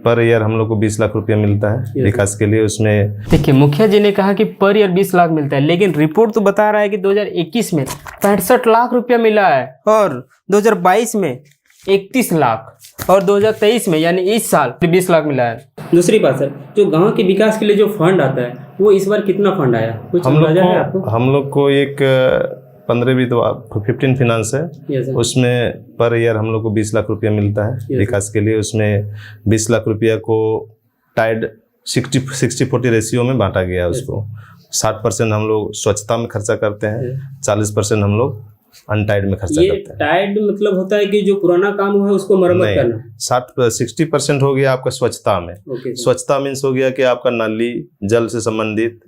Per year हम लोग को 20 लाख रुपया मिलता है विकास के लिए। उसमें देखिए मुखिया जी ने कहा कि पर ईयर 20 लाख मिलता है, लेकिन रिपोर्ट तो बता रहा है कि 2021 में 65 लाख रुपया मिला है और 2022 में 31 लाख और 2023 में यानी इस साल 20 लाख मिला है। दूसरी बात सर, जो गांव के विकास के लिए जो फंड आता है वो इस बार कितना फंड आया, कुछ अंदाजा है आपको? हम लोग को एक 15 फाइनेंस है, उसमें पर ईयर हम लोग को 20 लाख रुपया मिलता है विकास के लिए। उसमें 20 लाख रुपया को टाइड 60-40 रेशियो में बांटा गया है। उसको 60% हम लोग स्वच्छता में खर्चा करते हैं, 40% हम लोग अनटाइड में खर्चा करते हैं। टाइड मतलब होता है कि जो पुराना काम हुआ है उसको मरम्मत करना। 60% हो गया आपका स्वच्छता में। स्वच्छता मीन्स हो गया कि आपका नाली जल से संबंधित,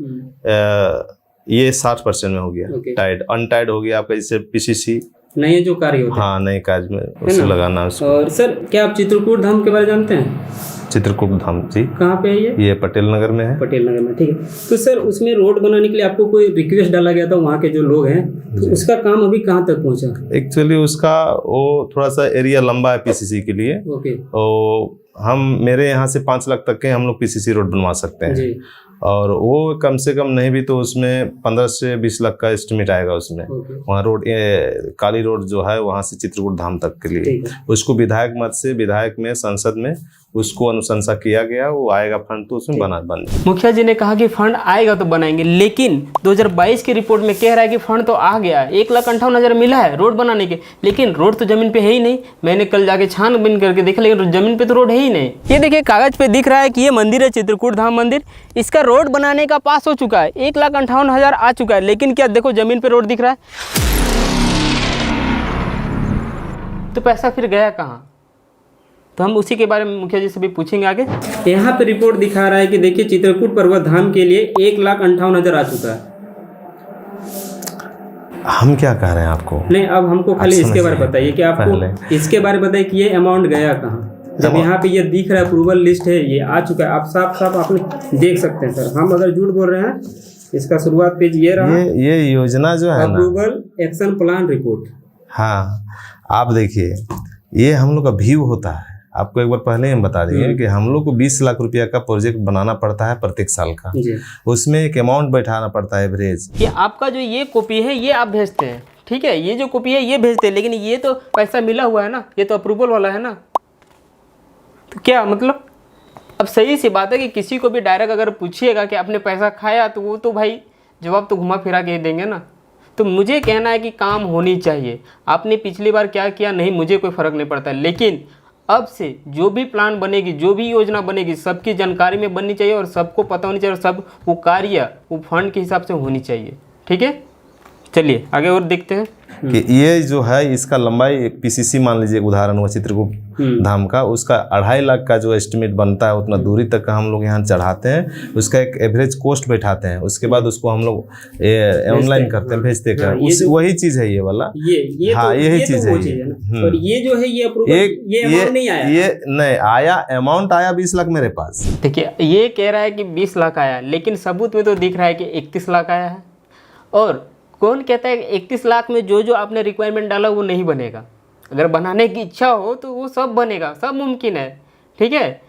ये 60% में हो गया। टाइड अनटाइड हो गया आपका जैसे पीसीसी नए जो कार्य होते हैं, हाँ नए कार्य में उसे लगाना उसको। और सर क्या आप चित्रकूट धाम के बारे में जानते हैं? चित्रकूट धाम जी कहाँ पे है ये पटेल नगर में है। पटेल नगर में, ठीक है। तो सर उसमें रोड बनाने के लिए आपको कोई रिक्वेस्ट डाला गया था वहाँ के जो लोग हैं, तो उसका काम अभी कहाँ तक पहुँचा? एक्चुअली उसका वो थोड़ा सा एरिया लंबा है पीसीसी के लिए। हम मेरे यहाँ से 5 लाख तक के हम लोग पीसीसी रोड बनवा सकते हैं, और वो कम से कम नहीं भी तो उसमें 15 से 20 लाख का एस्टिमेट आएगा उसमें। वहाँ रोड काली रोड जो है वहाँ से चित्रकूट धाम तक के लिए, उसको विधायक मत से विधायक में संसद में उसको अनुशंसा किया गया, वो आएगा फंड तो उसमें बन। मुखिया जी ने कहा कि फंड आएगा तो बनाएंगे, लेकिन 2022 की रिपोर्ट में कह रहा है कि फंड तो आ गया, 1,58,000 मिला है रोड बनाने के, लेकिन रोड तो जमीन पे है ही नहीं। मैंने कल जाके छानबीन करके देखा, लेकिन जमीन पे तो रोड है ही नहीं। ये देखिए कागज पे दिख रहा है कि ये मंदिर है चित्रकूट धाम मंदिर, इसका रोड बनाने का पास हो चुका है, 1,58,000 आ चुका है, लेकिन क्या देखो जमीन पे रोड दिख रहा है, तो पैसा फिर गया कहाँ? तो हम उसी के बारे में मुखिया जी से भी पूछेंगे आगे। यहाँ पे रिपोर्ट दिखा रहा है कि देखिए चित्रकूट पर्वत धाम के लिए 1,58,000 आ चुका है। हम क्या कह रहे हैं आपको? नहीं, अब हमको खाली इसके बारे में बताइए कि आपको इसके बारे में बताइए कि ये अमाउंट गया कहाँ, जब यहाँ पे ये दिख रहा है अप्रूवल लिस्ट है, ये आ चुका है, आप साफ आपने देख सकते हैं। सर हम अगर झूठ बोल रहे हैं, इसका शुरुआत पेज ये रहा, ये योजना जो है अप्रूवल एक्शन प्लान रिपोर्ट। हाँ आप देखिए, ये हम लोग का व्यू होता है। आपको एक बार पहले हम बता देंगे कि हम लोग को 20 लाख रुपया का प्रोजेक्ट बनाना पड़ता है प्रत्येक साल का, उसमें एक अमाउंट बैठाना पड़ता है एवरेज। ये आपका जो ये कॉपी है ये आप भेजते हैं, ठीक है, ये जो कॉपी है ये भेजते हैं, लेकिन ये तो पैसा मिला हुआ है ना, ये तो अप्रूवल वाला है ना, तो क्या मतलब? अब सही सी बात है कि किसी को भी डायरेक्ट अगर पूछिएगा कि आपने पैसा खाया, तो वो तो भाई जवाब तो घुमा फिरा के ही देंगे ना। तो मुझे कहना है कि काम होनी चाहिए। आपने पिछली बार क्या किया नहीं मुझे कोई फ़र्क नहीं पड़ता, लेकिन अब से जो भी प्लान बनेगी, जो भी योजना बनेगी, सबकी जानकारी में बननी चाहिए और सबको पता होनी चाहिए, और सब वो कार्य वो फंड के हिसाब से होनी चाहिए। ठीक है, चलिए आगे और देखते हैं कि ये जो है इसका लंबाई पीसीसी मान लीजिए उदाहरण हुआ चित्रकूट धाम का, उसका 2.5 लाख का जो एस्टिमेट बनता है उतना दूरी तक का हम लोग यहाँ चढ़ाते हैं, उसका एक एवरेज कॉस्ट बैठाते हैं, उसके बाद उसको हम लोग ऑनलाइन करते हैं, भेजते हैं। वही चीज है ये वाला, हाँ यही चीज है। और ये जो है ये अमाउंट नहीं आया, ये नहीं आया, अमाउंट आया 20 लाख मेरे पास। देखिए ये कह रहा है कि 20 लाख आया, लेकिन सबूत में तो दिख रहा है कि 31 लाख आया है। और कौन कहता है कि 31 लाख में जो जो आपने रिक्वायरमेंट डाला वो नहीं बनेगा? अगर बनाने की इच्छा हो तो वो सब बनेगा, सब मुमकिन है। ठीक है,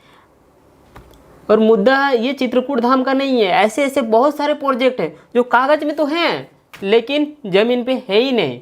और मुद्दा ये चित्रकूट धाम का नहीं है, ऐसे ऐसे बहुत सारे प्रोजेक्ट हैं जो कागज़ में तो हैं लेकिन ज़मीन पे है ही नहीं।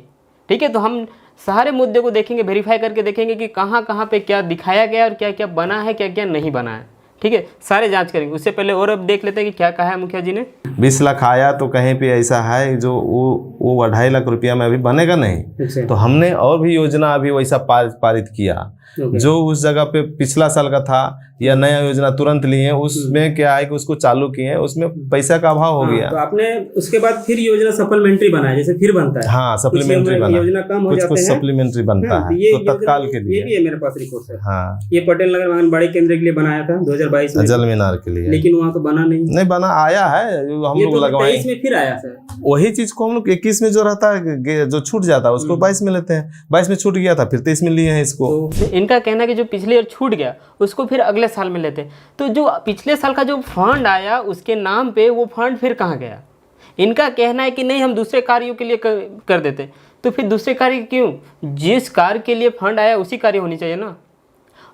ठीक है, तो हम सारे मुद्दे को देखेंगे, वेरीफाई करके देखेंगे कि कहाँ कहाँ पे क्या दिखाया गया और क्या क्या बना है, क्या क्या नहीं बना है। ठीक है, सारे जांच करेंगे। उससे पहले और अब देख लेते हैं कि क्या कहा है मुखिया जी ने। 20 लाख आया तो कहीं पे ऐसा है जो वो 2.5 लाख रुपया में अभी बनेगा नहीं, तो हमने और भी योजना अभी वैसा पारित किया जो उस जगह पे पिछला साल का था या नया योजना तुरंत लिए, उसमें क्या है कि उसको चालू किए हैं, उसमें पैसा का अभाव हो गया। तो आपने उसके बाद फिर योजना सप्लीमेंट्री बनाया, जैसे फिर बनता है। हाँ सप्लीमेंट्री बना, योजना कम हो जाते कुछ सप्लीमेंट्री बनता है तो तत्काल के लिए। ये भी है मेरे पास रिपोर्ट है। हाँ, ये पटेल नगर आंगनबाड़ी केंद्र के लिए बनाया था 2022 में, जल मीनार के लिए, लेकिन वहाँ तो बना नहीं बना, आया है हम लोग लगवाए। 23 में फिर आया सर, वही चीज को हम लोग 21 में जो रहता है जो छूट जाता है उसको 22 में लेते हैं, 22 में छूट गया था फिर 23 में लिए हैं इसको। इनका कहना है कि जो पिछले ईयर छूट गया उसको फिर अगले साल में लेते हैं, तो जो पिछले साल का जो फंड आया उसके नाम पे वो फंड फिर कहाँ गया? इनका कहना है कि नहीं हम दूसरे कार्यों के लिए कर देते, तो फिर दूसरे कार्य क्यों? जिस कार्य के लिए फंड आया उसी कार्य होनी चाहिए ना।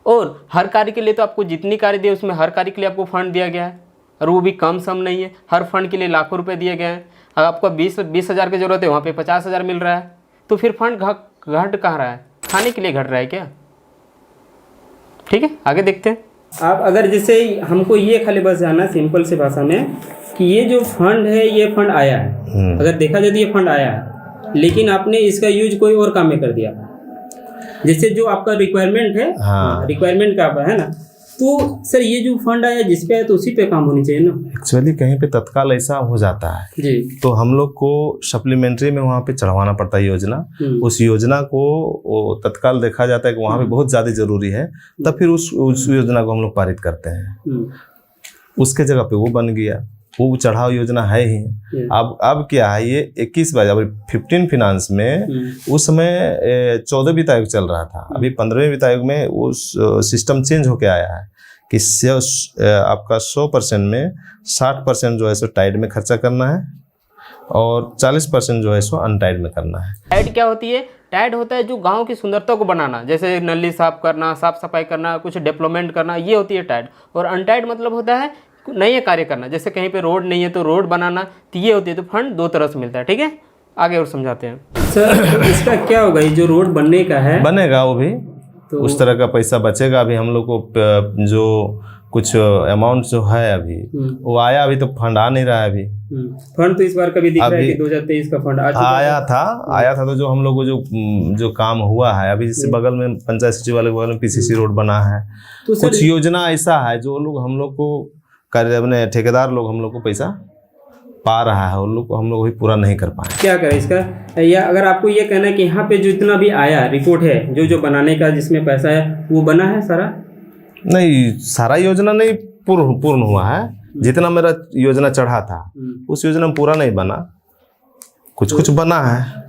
और हर कार्य के लिए तो आपको जितनी कार्य दिए उसमें हर कार्य के लिए आपको फंड दिया गया है, और वो भी कम सम नहीं है। हर फंड के लिए लाखों रुपए दिए गए हैं। अगर आपको 20,000 की ज़रूरत है, वहाँ पे 50,000 मिल रहा है, तो फिर फंड घट कहाँ रहा है? खाने के लिए घट रहा है क्या? ठीक है, आगे देखते हैं। आप अगर जैसे हमको ये खाली बस जानना सिंपल से भाषा में कि ये जो फंड है ये फंड आया है, अगर देखा जाए तो ये फंड आया है, लेकिन आपने इसका यूज कोई और काम में कर दिया, जैसे जो आपका रिक्वायरमेंट है, रिक्वायरमेंट का है ना, तो सर ये जो फंड आया जिस पे है तो उसी पे काम होनी चाहिए ना। एक्चुअली कहीं पे तत्काल ऐसा हो जाता है जी, तो हम लोग को सप्लीमेंट्री में वहाँ पे चढ़वाना पड़ता है योजना। उस योजना को तत्काल देखा जाता है कि वहाँ पे बहुत ज़्यादा जरूरी है, तब फिर उस योजना को हम लोग पारित करते हैं। उसके जगह पे वो बन गया, वो चढ़ाव योजना है ही। अब क्या है, ये 21 बार 15 फिनांस में उस समय 14 वित्त आयोग चल रहा था, अभी 15वें वित्त आयोग में वो सिस्टम चेंज होके आया है कि आपका 100% में 60% जो है सो टाइड में खर्चा करना है और 40% जो है सो अनटाइड में करना है। टाइड क्या होती है? टाइड होता है जो गांव की सुंदरता को बनाना, जैसे नली साफ करना, साफ सफाई करना, कुछ डेवलपमेंट करना, ये होती है टाइड। और अनटाइड मतलब होता है नए कार्य करना, जैसे कहीं पे रोड नहीं है तो रोड बनाना, तो ये होती है। तो फंड दो तरह से मिलता है। ठीक है, आगे और समझाते हैं। सर इसका क्या होगा, ये जो रोड बनने का है बनेगा वो भी तो उस तरह का पैसा बचेगा। अभी हम लोग को जो कुछ अमाउंट जो है अभी वो आया, अभी तो फंड आ नहीं रहा है। अभी फंड तो इस बार कभी दिख रहा है कि 2023 का फंड आया था तो जो हम लोग को जो काम हुआ है अभी, जैसे बगल में पंचायत सचिवालय के बगल में पीसीसी रोड बना है। तो कुछ योजना ऐसा है जो लोग हम लोग को अपने ठेकेदार लोग हम लोग को पैसा पा रहा है, उन लोग को हम लोग भी पूरा नहीं कर पाए। क्या करें इसका, या अगर आपको ये कहना है कि यहाँ पे जितना भी आया रिपोर्ट है जो बनाने का जिसमें पैसा है वो बना है सारा? नहीं, सारा योजना नहीं पूर्ण हुआ है। जितना मेरा योजना चढ़ा था उस योजना में पूरा नहीं बना, कुछ बना है,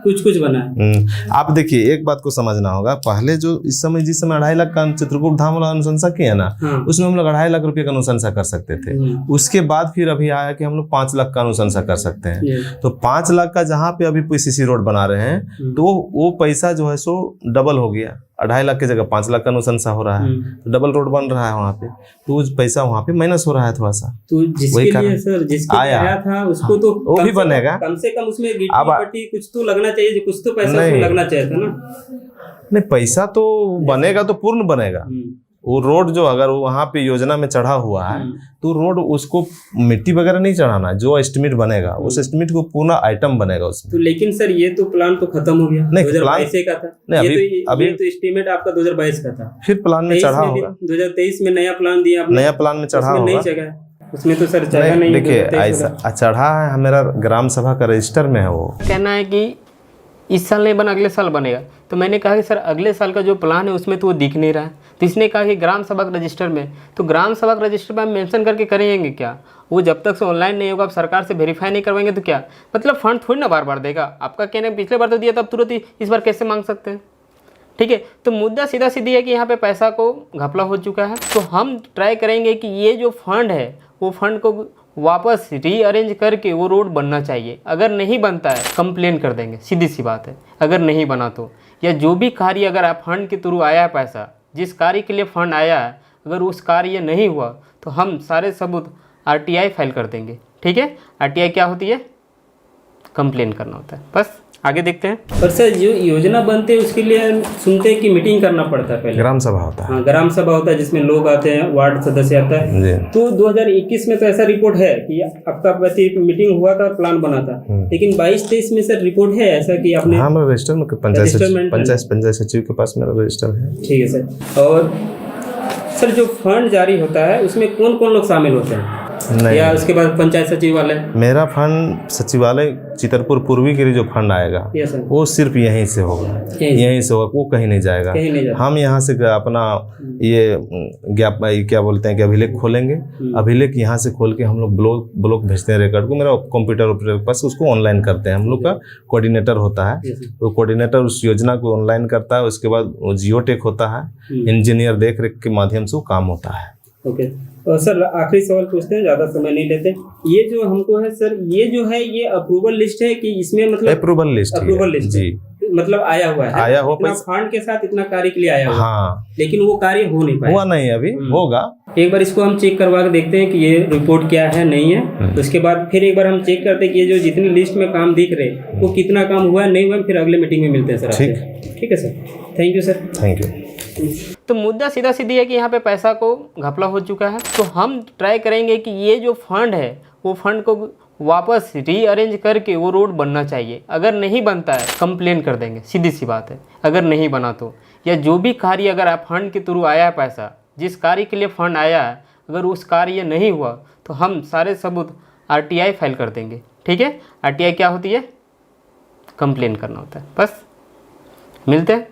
कुछ बना है। आप देखिए, एक बात को समझना होगा, पहले जो इस समय जिस समय 2.5 लाख का चित्रकूट धाम वाला अनुशंसा किया ना, उसमें हम लोग 2.5 लाख रुपए का अनुशंसा कर सकते थे। उसके बाद फिर अभी आया कि हम लोग 5 लाख का अनुशंसा कर सकते हैं। तो 5 लाख का जहाँ पे अभी पीसीसी रोड बना रहे हैं तो वो पैसा जो है सो डबल हो गया। 2.5 लाख की जगह 5 लाख का अनुशंसा हो रहा है, तो डबल रोड बन रहा है वहाँ पे, तो पैसा वहाँ पे माइनस हो रहा है थोड़ा सा। तो जिसके लिए सर जिसके आया था उसको तो वो भी बनेगा, कम से कम उसमें गिट्टी पट्टी कुछ तो लगना चाहिए, कुछ तो पैसा उसमें लगना चाहिए था ना। नहीं, पैसा तो बनेगा, तो पूर्ण बनेगा। वो रोड जो अगर वहाँ पे योजना में चढ़ा हुआ है तो रोड उसको मिट्टी वगैरह नहीं चढ़ाना, जो एस्टिमेट बनेगा उस एस्टिमेट को पूरा आइटम बनेगा उसमें। तो लेकिन सर ये तो प्लान तो खत्म हो गया, 2022 का था। नहीं, अभी तो एस्टिमेट आपका 2022 का था, फिर प्लान में चढ़ा होगा। 2023 में नया प्लान दिया आपने, नया प्लान में चढ़ा होगा, नहीं जगह उसमें तो सर जगह नहीं। देखिए ऐसा चढ़ा है, मेरा ग्राम सभा का रजिस्टर में है। वो कहना है कि इस साल नहीं बना अगले साल बनेगा, तो मैंने कहा कि सर अगले साल का जो प्लान है उसमें तो वो दिख नहीं रहा है। तो इसने कहा कि ग्राम सभा के रजिस्टर में, तो ग्राम सभा के रजिस्टर में हम मेंशन करके करेंगे क्या? वो जब तक से ऑनलाइन नहीं होगा, आप सरकार से वेरीफाई नहीं करवाएंगे तो क्या मतलब फंड थोड़ी ना बार बार देगा। आपका कहना है पिछले बार तो दिया था, अब तुरंत ही इस बार कैसे मांग सकते हैं? ठीक है, तो मुद्दा सीधा सीधी है कि यहाँ पे पैसा को घपला हो चुका है। तो हम ट्राई करेंगे कि ये जो फंड है वो फंड को वापस रीअरेंज करके वो रोड बनना चाहिए। अगर नहीं बनता है कंप्लेन कर देंगे, सीधी सी बात है। अगर नहीं बना तो, या जो भी कार्य अगर आप फंड के थ्रू आया है पैसा, जिस कार्य के लिए फंड आया है, अगर उस कार्य नहीं हुआ तो हम सारे सबूत आरटीआई फाइल कर देंगे। ठीक है, आरटीआई क्या होती है? कंप्लेन करना होता है। बस आगे देखते हैं। और सर जो योजना बनते हैं उसके लिए सुनते हैं कि मीटिंग करना पड़ता है, पहले ग्राम सभा होता है। हाँ, ग्राम सभा होता है जिसमें लोग आते हैं, वार्ड सदस्य आता है। तो 2021 में तो ऐसा रिपोर्ट है कि आपका वैसे मीटिंग हुआ था, प्लान बना था, लेकिन 22-23 में सर रिपोर्ट है ऐसा कि आपने? हाँ, मेरा रजिस्टर में पंचायत सचिव के पास मेरा रजिस्टर है। ठीक है सर। और सर जो फंड जारी होता है उसमें कौन कौन लोग शामिल होते हैं, या उसके बाद पंचायत सचिवालय? मेरा फंड सचिवालय चितरपुर पूर्वी के लिए जो फंड आएगा वो सिर्फ यहीं से होगा, यहीं से होगा, वो कहीं नहीं जाएगा। हम यहाँ से अपना ये क्या बोलते हैं कि अभिलेख खोलेंगे। अभिलेख यहाँ से खोल के हम लोग ब्लॉक भेजते हैं रिकॉर्ड को। मेरा कंप्यूटर ऑपरेटर के पास उसको ऑनलाइन करते हैं। हम लोग का कोऑर्डिनेटर होता है, तो कोऑर्डिनेटर उस योजना को ऑनलाइन करता है। उसके बाद जियो टेक होता है, इंजीनियर देख रेख के माध्यम से वो काम होता है। ओके। और सर आखिरी सवाल पूछते हैं, ज़्यादा समय नहीं लेते। ये जो हमको है सर, ये जो है ये अप्रूवल लिस्ट है कि इसमें मतलब अप्रूवल लिस्ट जी, मतलब आया हुआ है, आया हुआ इतना फंड के साथ इतना कार्य के लिए आया हुआ है, हाँ, लेकिन वो कार्य हो नहीं पाया। हुआ नहीं, अभी होगा। एक बार इसको हम चेक करवा के देखते हैं कि ये रिपोर्ट क्या है, नहीं है। उसके बाद फिर एक बार हम चेक करते हैं कि ये जो जितनी लिस्ट में काम दिख रहे वो कितना काम हुआ है, नहीं हुआ, फिर अगले मीटिंग में मिलते हैं सर आपसे। ठीक है sir, thank you sir. Thank you. तो मुद्दा सीधा सीधी है कि यहाँ पे पैसा को घपला हो चुका है। तो हम ट्राई करेंगे कि ये जो फंड है वो फंड को वापस रीअरेंज करके वो रोड बनना चाहिए। अगर नहीं बनता है कंप्लेन कर देंगे, सीधी सी बात है। अगर नहीं बना तो, या जो भी कार्य अगर आप फंड के थ्रू आया है पैसा, जिस कार्य के लिए फंड आया है, अगर उस कार्य नहीं हुआ तो हम सारे सबूत RTI फाइल कर देंगे। ठीक है, RTI क्या होती है? कंप्लेन करना होता है। बस मिलते हैं।